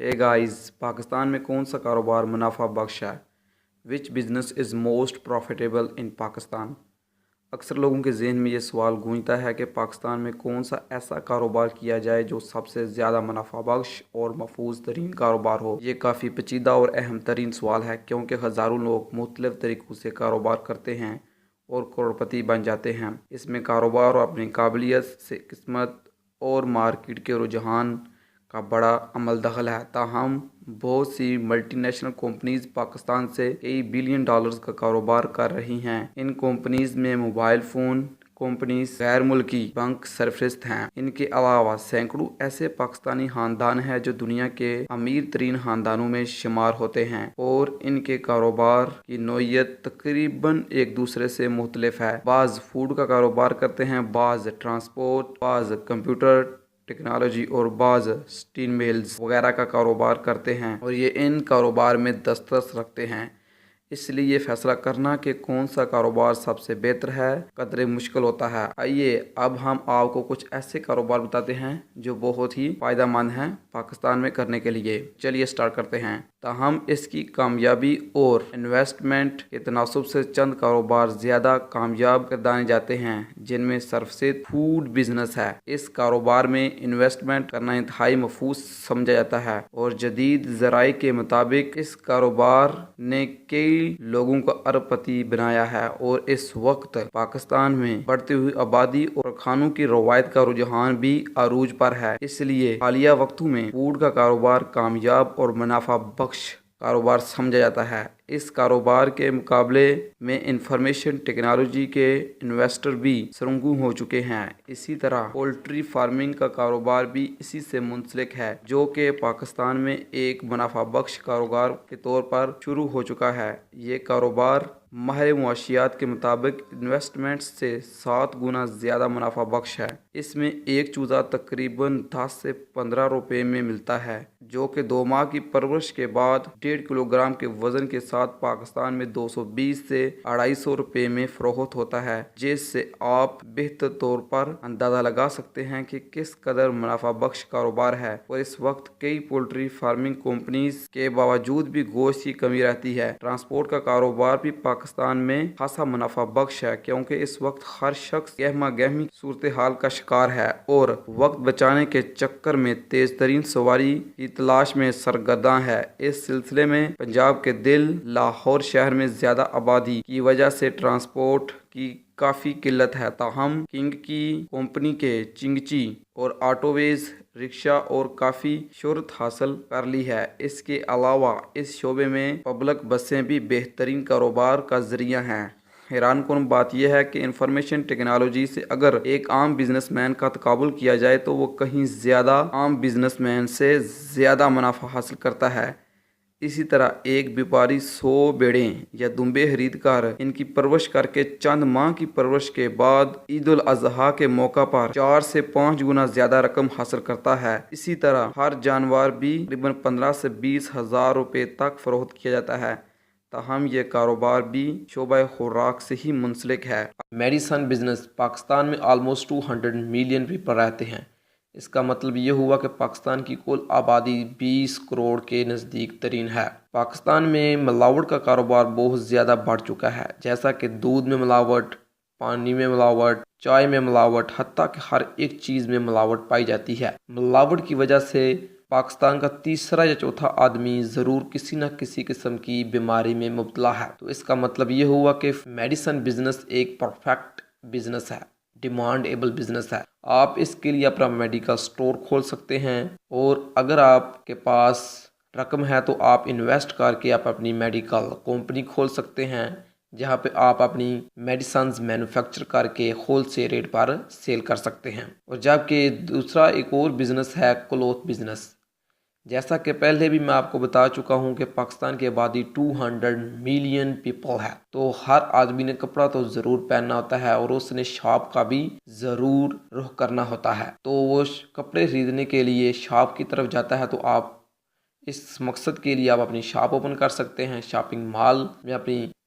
ہے گائز، پاکستان میں کون سا کاروبار منافع بخش ہے؟ Which business is most profitable ان پاکستان؟ اکثر لوگوں کے ذہن میں یہ سوال گونجتا ہے کہ پاکستان میں کون سا ایسا کاروبار کیا جائے جو سب سے زیادہ منافع بخش اور محفوظ ترین کاروبار ہو۔ یہ کافی پیچیدہ اور اہم ترین سوال ہے، کیونکہ ہزاروں لوگ مختلف طریقوں سے کاروبار کرتے ہیں اور کروڑپتی بن جاتے ہیں۔ اس میں کاروبار اور اپنی قابلیت سے قسمت اور مارکیٹ کے رجحان کا بڑا عمل دخل ہے۔ تاہم بہت سی ملٹی نیشنل کمپنیز پاکستان سے کئی بلین ڈالرز کا کاروبار کر رہی ہیں۔ ان کمپنیز میں موبائل فون کمپنیز، غیر ملکی بینک سرفرست ہیں۔ ان کے علاوہ سینکڑوں ایسے پاکستانی خاندان ہیں جو دنیا کے امیر ترین خاندانوں میں شمار ہوتے ہیں، اور ان کے کاروبار کی نوعیت تقریباً ایک دوسرے سے مختلف ہے۔ بعض فوڈ کا کاروبار کرتے ہیں، بعض ٹرانسپورٹ، بعض کمپیوٹر ٹیکنالوجی اور بعض اسٹیل ملز وغیرہ کا کاروبار کرتے ہیں، اور یہ ان کاروبار میں دسترس رکھتے ہیں۔ اس لیے یہ فیصلہ کرنا کہ کون سا کاروبار سب سے بہتر ہے قدرے مشکل ہوتا ہے۔ آئیے اب ہم آپ کو کچھ ایسے کاروبار بتاتے ہیں جو بہت ہی فائدہ مند ہیں پاکستان میں کرنے کے لیے۔ چلیے سٹارٹ کرتے ہیں۔ تاہم اس کی کامیابی اور انویسٹمنٹ کے تناسب سے چند کاروبار زیادہ کامیاب گردانے جاتے ہیں، جن میں سرفرست فوڈ بزنس ہے۔ اس کاروبار میں انویسٹمنٹ کرنا انتہائی محفوظ سمجھا جاتا ہے، اور جدید ذرائع کے مطابق اس کاروبار نے کئی لوگوں کو ارب پتی بنایا ہے، اور اس وقت پاکستان میں بڑھتی ہوئی آبادی اور کھانوں کی روایت کا رجحان بھی عروج پر ہے۔ اس لیے حالیہ وقتوں میں فوڈ کا کاروبار کامیاب اور منافع بخش کاروبار سمجھا جاتا ہے۔ اس کاروبار کے مقابلے میں انفارمیشن ٹیکنالوجی کے انویسٹر بھی سرگرم ہو چکے ہیں۔ اسی طرح پولٹری فارمنگ کا کاروبار بھی اسی سے منسلک ہے، جو کہ پاکستان میں ایک منافع بخش کاروبار کے طور پر شروع ہو چکا ہے۔ یہ کاروبار ماہر معاشیات کے مطابق انویسٹمنٹ سے 7 گنا زیادہ منافع بخش ہے۔ اس میں ایک چوزہ تقریباً 10 سے 15 روپے میں ملتا ہے، جو کہ 2 ماہ کی پرورش کے بعد 1.5 کلوگرام کے وزن کے ساتھ پاکستان میں 220 سے 250 روپے میں فروخت ہوتا ہے، جس سے آپ بہتر طور پر اندازہ لگا سکتے ہیں کہ کس قدر منافع بخش کاروبار ہے۔ اور اس وقت کئی پولٹری فارمنگ کمپنیز کے باوجود بھی گوشت کی کمی رہتی ہے۔ ٹرانسپورٹ کا کاروبار بھی پاکستان میں خاصا منافع بخش ہے، کیونکہ اس وقت ہر شخص گہما گہمی صورتحال کا شکار ہے اور وقت بچانے کے چکر میں تیز ترین سواری کی تلاش میں سرگرداں ہے۔ اس سلسلے میں پنجاب کے دل لاہور شہر میں زیادہ آبادی کی وجہ سے ٹرانسپورٹ کی کافی قلت ہے۔ تاہم کنگ کی کمپنی کے چنگچی اور آٹو ویز رکشہ اور کافی شہرت حاصل کر لی ہے۔ اس کے علاوہ اس شعبے میں پبلک بسیں بھی بہترین کاروبار کا ذریعہ ہیں۔ حیران کن بات یہ ہے کہ انفارمیشن ٹیکنالوجی سے اگر ایک عام بزنس مین کا تقابل کیا جائے تو وہ کہیں زیادہ عام بزنس مین سے زیادہ منافع حاصل کرتا ہے۔ اسی طرح ایک بیپاری 100 بھیڑیں یا دمبے خرید کر ان کی پرورش کر کے چند ماہ کی پرورش کے بعد عید الاضحیٰ کے موقع پر 4 سے 5 گنا زیادہ رقم حاصل کرتا ہے۔ اسی طرح ہر جانور بھی تقریباً 15 سے 20 ہزار روپے تک فروخت کیا جاتا ہے۔ تاہم یہ کاروبار بھی شعبہ خوراک سے ہی منسلک ہے۔ میڈیسن بزنس پاکستان میں آلموسٹ 200 ملین پیپل رہتے ہیں۔ اس کا مطلب یہ ہوا کہ پاکستان کی کل آبادی 20 کروڑ کے نزدیک ترین ہے۔ پاکستان میں ملاوٹ کا کاروبار بہت زیادہ بڑھ چکا ہے، جیسا کہ دودھ میں ملاوٹ، پانی میں ملاوٹ، چائے میں ملاوٹ، حتیٰ کہ ہر ایک چیز میں ملاوٹ پائی جاتی ہے۔ ملاوٹ کی وجہ سے پاکستان کا تیسرا یا چوتھا آدمی ضرور کسی نہ کسی قسم کی بیماری میں مبتلا ہے۔ تو اس کا مطلب یہ ہوا کہ میڈیسن بزنس ایک پرفیکٹ بزنس ہے، ڈیمانڈ ایبل بزنس ہے۔ آپ اس کے لیے اپنا میڈیکل سٹور کھول سکتے ہیں، اور اگر آپ کے پاس رقم ہے تو آپ انویسٹ کر کے آپ اپنی میڈیکل کمپنی کھول سکتے ہیں، جہاں پہ آپ اپنی میڈیسنز مینوفیکچر کر کے ہول سیل ریٹ پر سیل کر سکتے ہیں۔ اور جبکہ دوسرا ایک اور بزنس ہے کلوتھ بزنس۔ جیسا کہ پہلے بھی میں آپ کو بتا چکا ہوں کہ پاکستان کی آبادی 200 ملین پیپل ہے، تو ہر آدمی نے کپڑا تو ضرور پہننا ہوتا ہے، اور اس نے شاپ کا بھی ضرور رخ کرنا ہوتا ہے۔ تو وہ کپڑے خریدنے کے لیے شاپ کی طرف جاتا ہے، تو آپ اس مقصد کے لیے آپ اپنی شاپ اوپن کر سکتے ہیں، شاپنگ مال میں اپنی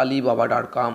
alibaba.com।